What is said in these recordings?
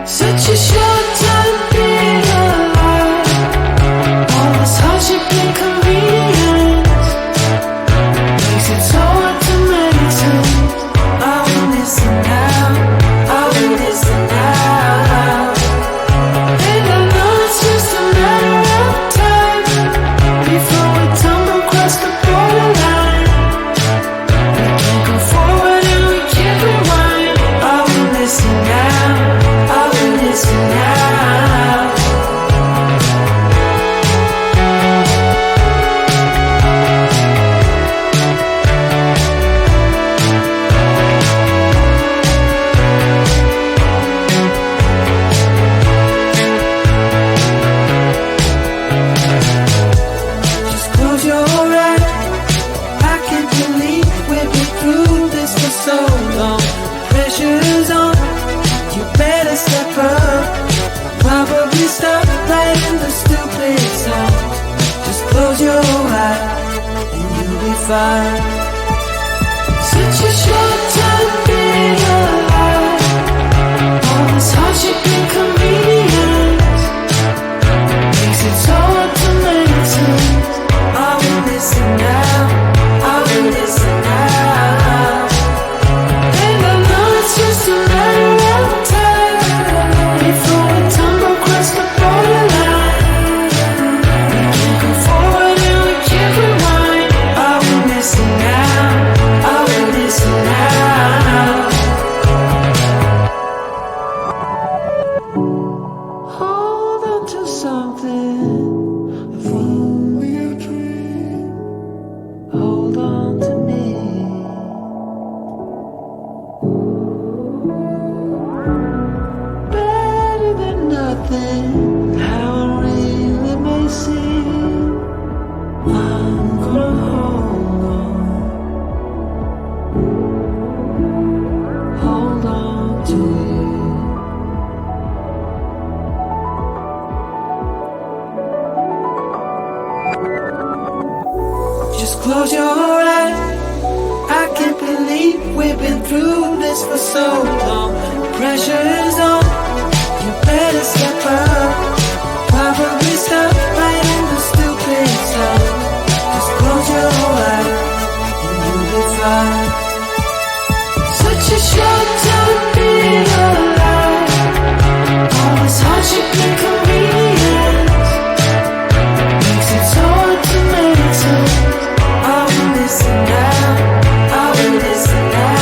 Such a short time being alive. All this hardship and convenience makes it so hard to maintain. I will listen now, I will listen now. And I know it's just a matter of time before we tumble across the borderline. We can't go forward and we can't rewind. I will listen now, I will listen now. Just close your eyes. I can't believe we've been through this for so long. Pressure's on, you better step up. Probably stop writing the stupid song. Just close your eyes and you'll be fine. Such a short time being alive. All this hardship and convenience makes it so hard to maintain. I will listen now, I will listen now. And I know it's just a matter of time before we tumble across the borderline. We can't go forward and we can't rewind. I will listen now, I will listen now. Hold on to something, if only a dream. Hold on to me. Better than nothing, how it really may seem. I'm gonna hold on to you. Just close your eyes. I can't believe we've been through this for so long. Pressure's on, you better step up. Probably stop writing the stupid song. Just close your eyes and you'll be fine. Such a short time being alive. All this hardship and convenience makes it so hard to maintain. I will listen now, I will listen now.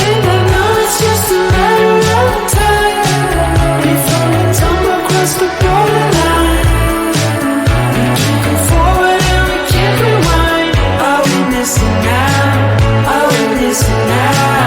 And I know it's just a matter of time before we tumble across the borderline. We can't go forward and we can't rewind. I will listen now, I will listen now.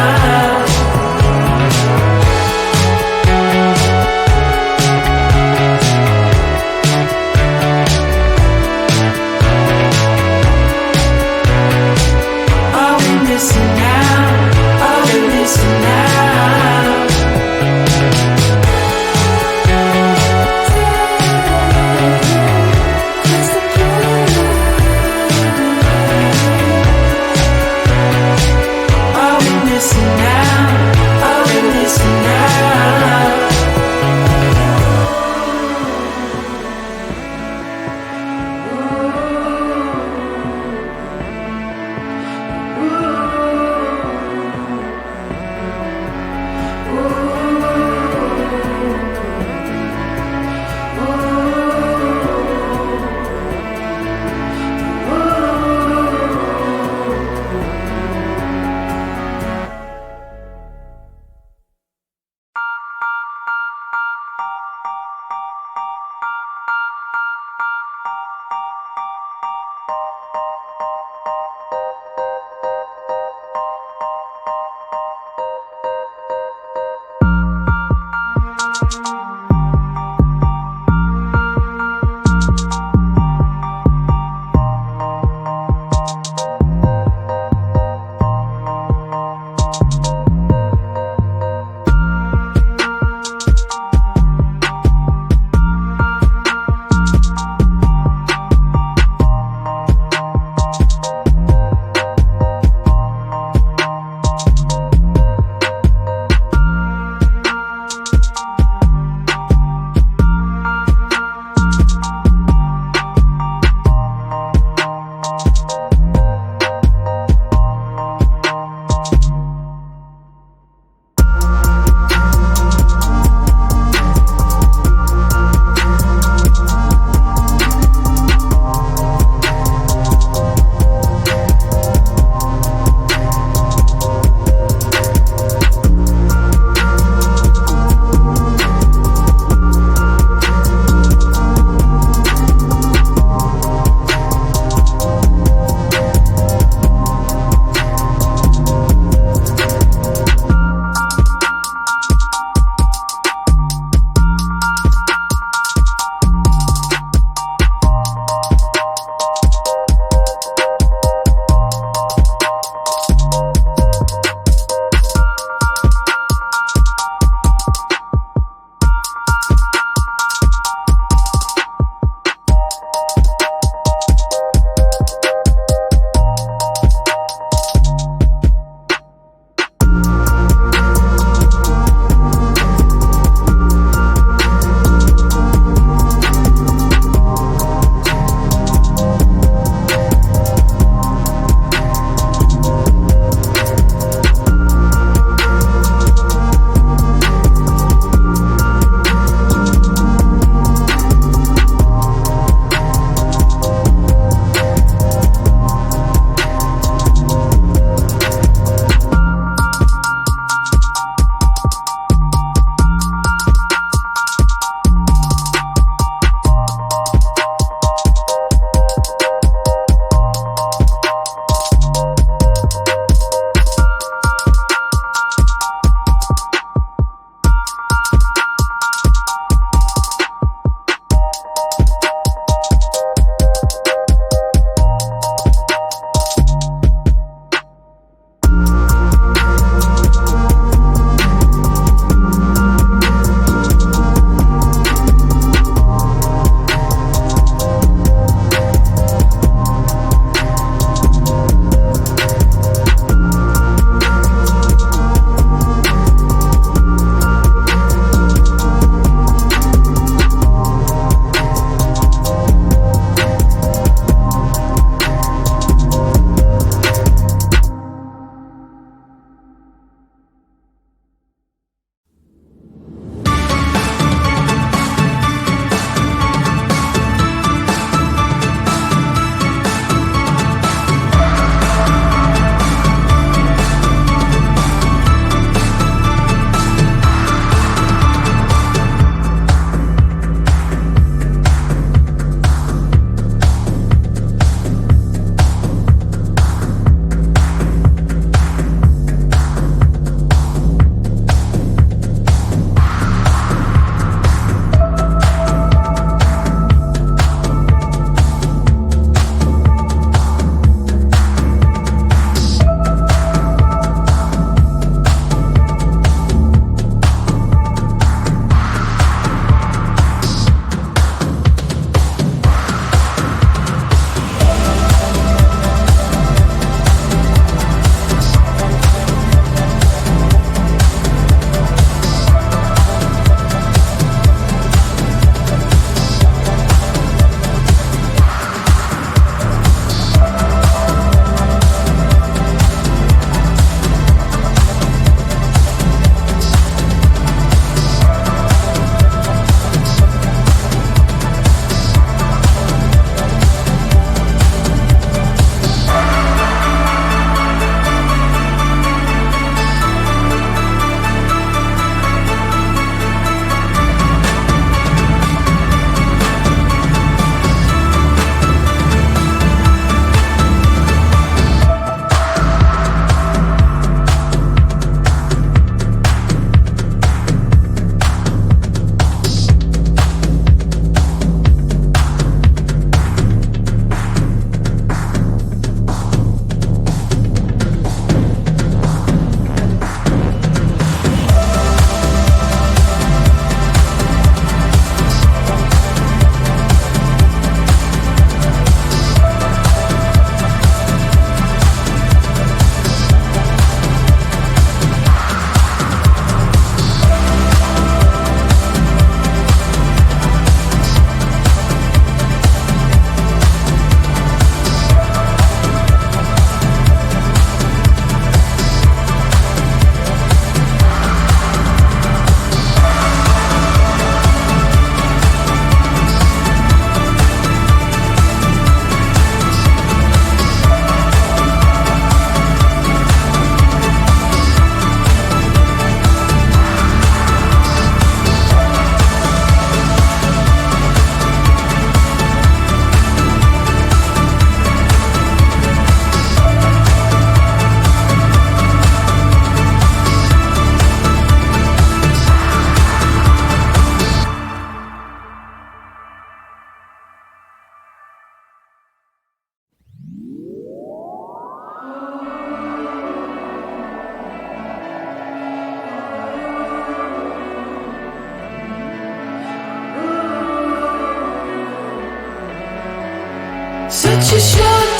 such a short